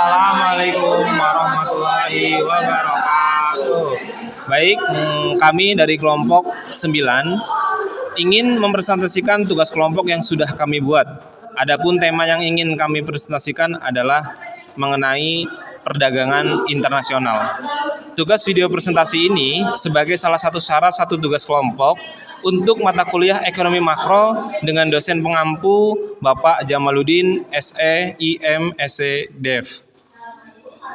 Assalamualaikum warahmatullahi wabarakatuh. Baik, kami dari kelompok 9 ingin mempresentasikan tugas kelompok yang sudah kami buat. Adapun tema yang ingin kami presentasikan adalah mengenai perdagangan internasional. Tugas video presentasi ini sebagai salah satu syarat satu tugas kelompok untuk mata kuliah ekonomi makro dengan dosen pengampu Bapak Jamaluddin SE IM SE Dev.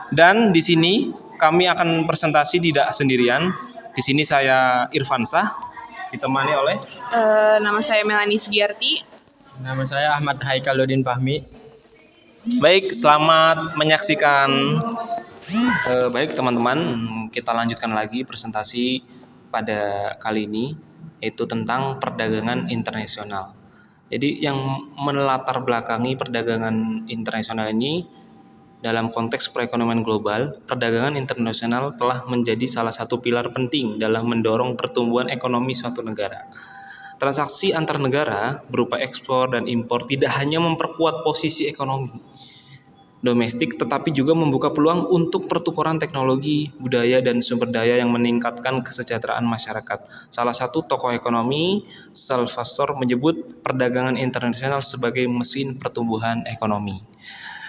Dan di sini kami akan presentasi tidak sendirian. Di sini saya Irfansah ditemani oleh nama saya Melani Sugiyarti. Nama saya Ahmad Haikaluddin Fahmi. Baik, selamat menyaksikan. Baik teman-teman, kita lanjutkan lagi presentasi pada kali ini, yaitu tentang perdagangan internasional. Jadi yang melatar belakangi perdagangan internasional ini dalam konteks perekonomian global, perdagangan internasional telah menjadi salah satu pilar penting dalam mendorong pertumbuhan ekonomi suatu negara. Transaksi antar negara berupa ekspor dan impor tidak hanya memperkuat posisi ekonomi domestik, tetapi juga membuka peluang untuk pertukaran teknologi, budaya, dan sumber daya yang meningkatkan kesejahteraan masyarakat. Salah satu tokoh ekonomi, Salvasor, menyebut perdagangan internasional sebagai mesin pertumbuhan ekonomi.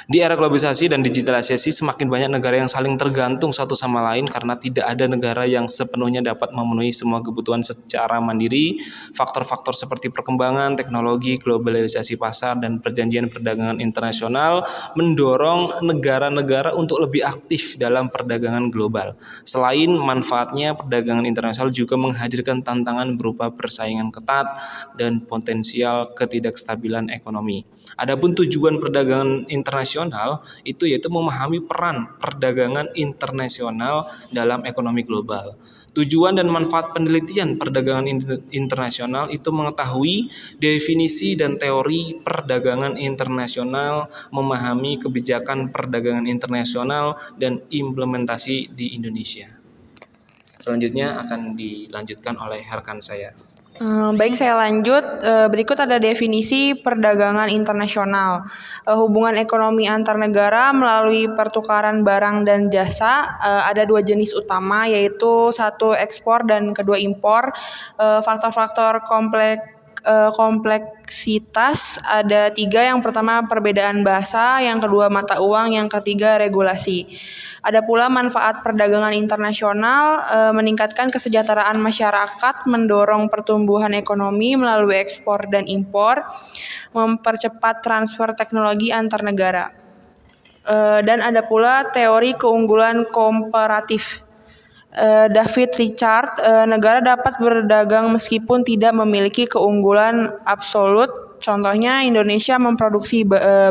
Di era globalisasi dan digitalisasi, semakin banyak negara yang saling tergantung satu sama lain karena tidak ada negara yang sepenuhnya dapat memenuhi semua kebutuhan secara mandiri. Faktor-faktor seperti perkembangan teknologi, globalisasi pasar, dan perjanjian perdagangan internasional mendorong negara-negara untuk lebih aktif dalam perdagangan global. Selain manfaatnya, perdagangan internasional juga menghadirkan tantangan berupa persaingan ketat dan potensial ketidakstabilan ekonomi. Adapun tujuan perdagangan internasional itu yaitu memahami peran perdagangan internasional dalam ekonomi global. Tujuan dan manfaat penelitian perdagangan internasional itu mengetahui definisi dan teori perdagangan internasional, memahami kebijakan perdagangan internasional, dan implementasi di Indonesia. Selanjutnya akan dilanjutkan oleh rekan saya. Baik, saya lanjut. Berikut ada definisi perdagangan internasional. Hubungan ekonomi antar negara melalui pertukaran barang dan jasa. Ada dua jenis utama, yaitu satu ekspor dan kedua impor. Faktor-faktor kompleksitas ada 3. Yang pertama perbedaan bahasa, yang kedua mata uang, yang ketiga regulasi. Ada pula manfaat perdagangan internasional, meningkatkan kesejahteraan masyarakat, mendorong pertumbuhan ekonomi melalui ekspor dan impor, mempercepat transfer teknologi antar negara. Dan ada pula teori keunggulan komparatif. David Richard, negara dapat berdagang meskipun tidak memiliki keunggulan absolut. Contohnya Indonesia memproduksi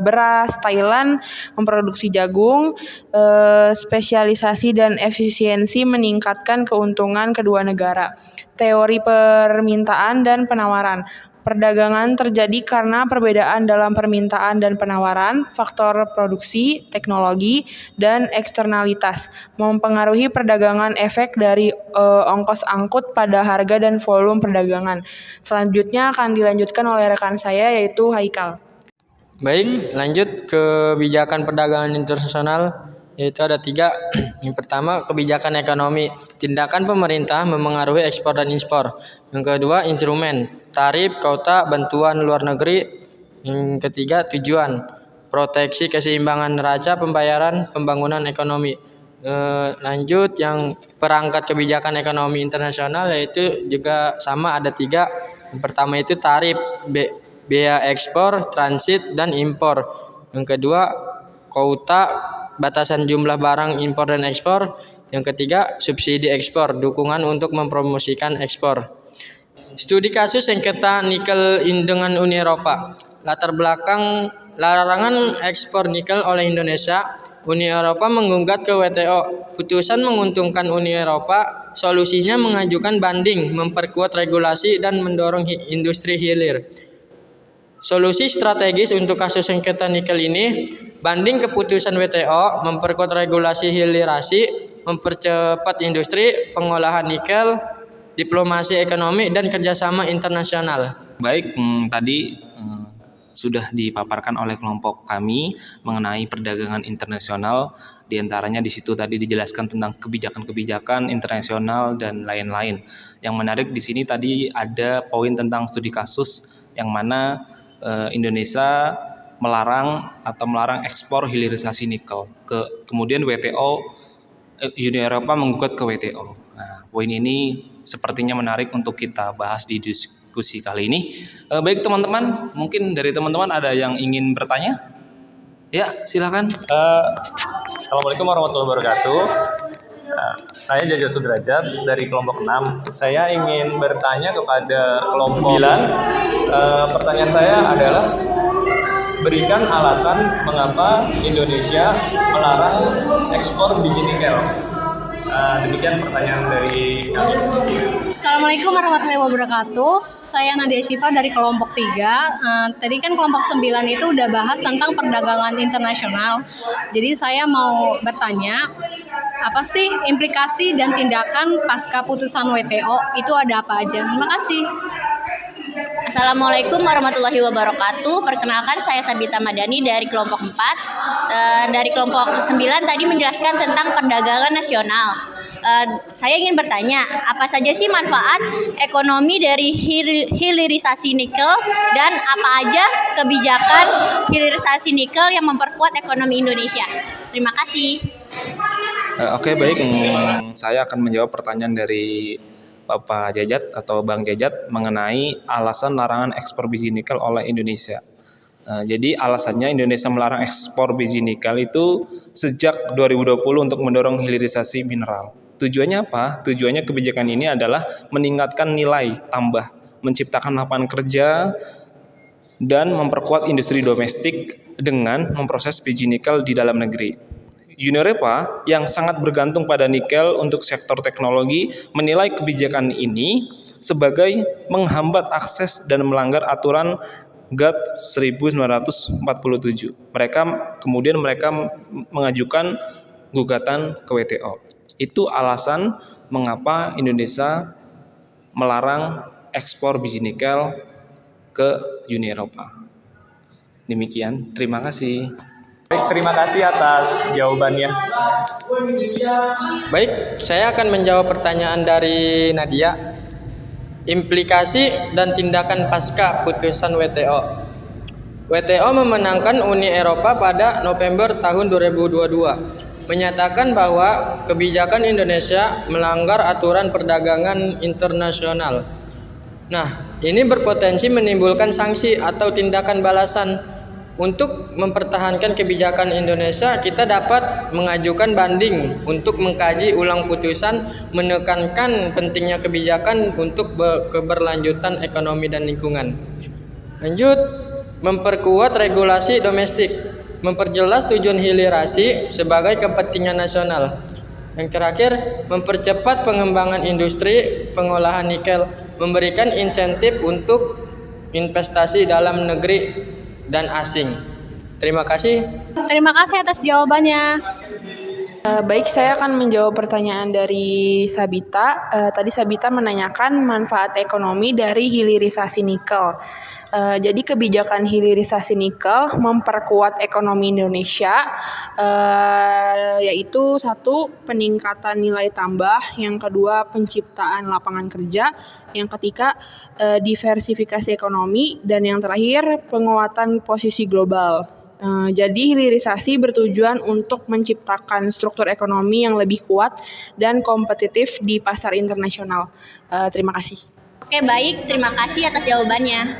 beras, Thailand memproduksi jagung. Spesialisasi dan efisiensi meningkatkan keuntungan kedua negara. Teori permintaan dan penawaran. Perdagangan terjadi karena perbedaan dalam permintaan dan penawaran, faktor produksi, teknologi, dan eksternalitas. Mempengaruhi perdagangan efek dari ongkos angkut pada harga dan volume perdagangan. Selanjutnya akan dilanjutkan oleh rekan saya, yaitu Haikal. Baik, lanjut kebijakan perdagangan internasional, yaitu ada 3. Yang pertama, kebijakan ekonomi. Tindakan pemerintah memengaruhi ekspor dan impor. Yang kedua, instrumen, tarif, kuota, bantuan luar negeri. Yang ketiga, tujuan, proteksi keseimbangan neraca, pembayaran, pembangunan ekonomi. Lanjut yang perangkat kebijakan ekonomi internasional, yaitu juga sama ada 3. Yang pertama itu tarif, biaya ekspor, transit, dan impor. Yang kedua, kuota, batasan jumlah barang impor dan ekspor. Yang ketiga, subsidi ekspor, dukungan untuk mempromosikan ekspor. Studi kasus sengketa nikel dengan Uni Eropa. Latar belakang larangan ekspor nikel oleh Indonesia. Uni Eropa menggugat ke WTO. Putusan menguntungkan Uni Eropa. Solusinya mengajukan banding, memperkuat regulasi, dan mendorong industri hilir. Solusi strategis untuk kasus sengketa nikel ini, banding keputusan WTO, memperkuat regulasi hilirisasi, mempercepat industri pengolahan nikel, diplomasi ekonomi, dan kerjasama internasional. Baik, tadi sudah dipaparkan oleh kelompok kami mengenai perdagangan internasional. Di antaranya di situ tadi dijelaskan tentang kebijakan-kebijakan internasional dan lain-lain. Yang menarik di sini tadi ada poin tentang studi kasus yang mana Indonesia melarang ekspor hilirisasi nikel. Kemudian WTO, Uni Eropa menggugat ke WTO. Nah, poin ini sepertinya menarik untuk kita bahas di diskusi kali ini. Baik teman-teman, mungkin dari teman-teman ada yang ingin bertanya? Ya, silakan. Assalamualaikum warahmatullahi wabarakatuh. Saya Jaja Sudrajat dari kelompok 6. Saya ingin bertanya kepada kelompok 9. Pertanyaan saya adalah, berikan alasan mengapa Indonesia melarang ekspor biji nikel. Demikian pertanyaan dari kami. Assalamualaikum warahmatullahi wabarakatuh. Saya Nadia Syifa dari kelompok 3. Tadi kan kelompok 9 itu udah bahas tentang perdagangan internasional. Jadi saya mau bertanya, apa sih implikasi dan tindakan pasca putusan WTO? Itu ada apa aja? Terima kasih. Assalamualaikum warahmatullahi wabarakatuh. Perkenalkan, saya Sabita Madani dari kelompok 4. Dari kelompok 9 tadi menjelaskan tentang perdagangan nasional. Saya ingin bertanya, apa saja sih manfaat ekonomi dari hilirisasi nikel dan apa aja kebijakan hilirisasi nikel yang memperkuat ekonomi Indonesia? Terima kasih. Oke, baik. Saya akan menjawab pertanyaan dari Bapak Jajat atau Bang Jajat mengenai alasan larangan ekspor biji nikel oleh Indonesia. Jadi alasannya Indonesia melarang ekspor biji nikel itu sejak 2020 untuk mendorong hilirisasi mineral. Tujuannya apa? Tujuannya kebijakan ini adalah meningkatkan nilai tambah, menciptakan lapangan kerja, dan memperkuat industri domestik dengan memproses biji nikel di dalam negeri. Uni Eropa yang sangat bergantung pada nikel untuk sektor teknologi menilai kebijakan ini sebagai menghambat akses dan melanggar aturan GATT 1947. Mereka mengajukan gugatan ke WTO. Itu alasan mengapa Indonesia melarang ekspor biji nikel ke Uni Eropa. Demikian, terima kasih. Baik, terima kasih atas jawabannya. Baik, saya akan menjawab pertanyaan dari Nadia. Implikasi dan tindakan pasca putusan WTO. WTO memenangkan Uni Eropa pada November tahun 2022, menyatakan bahwa kebijakan Indonesia melanggar aturan perdagangan internasional. Nah, ini berpotensi menimbulkan sanksi atau tindakan balasan. Untuk mempertahankan kebijakan Indonesia, kita dapat mengajukan banding untuk mengkaji ulang putusan, menekankan pentingnya kebijakan untuk keberlanjutan ekonomi dan lingkungan. Lanjut, memperkuat regulasi domestik, memperjelas tujuan hilirisasi sebagai kepentingan nasional. Yang terakhir, mempercepat pengembangan industri pengolahan nikel, memberikan insentif untuk investasi dalam negeri dan asing. Terima kasih. Terima kasih atas jawabannya. Baik, saya akan menjawab pertanyaan dari Sabita. Tadi Sabita menanyakan manfaat ekonomi dari hilirisasi nikel. Jadi kebijakan hilirisasi nikel memperkuat ekonomi Indonesia, yaitu satu, peningkatan nilai tambah, yang kedua, penciptaan lapangan kerja, yang ketiga, diversifikasi ekonomi, dan yang terakhir, penguatan posisi global. Jadi hilirisasi bertujuan untuk menciptakan struktur ekonomi yang lebih kuat dan kompetitif di pasar internasional. Terima kasih. Oke, baik. Terima kasih atas jawabannya.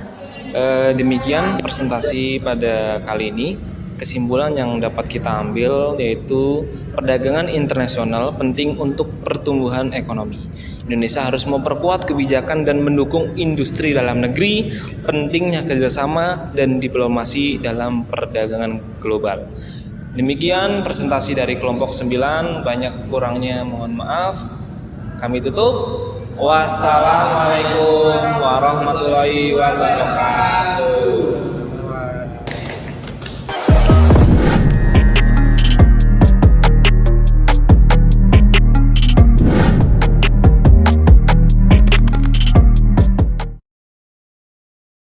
Demikian presentasi pada kali ini. Kesimpulan yang dapat kita ambil yaitu perdagangan internasional penting untuk pertumbuhan ekonomi. Indonesia harus memperkuat kebijakan dan mendukung industri dalam negeri, pentingnya kerjasama dan diplomasi dalam perdagangan global. Demikian presentasi dari kelompok 9, banyak kurangnya mohon maaf. Kami tutup. Wassalamualaikum warahmatullahi wabarakatuh.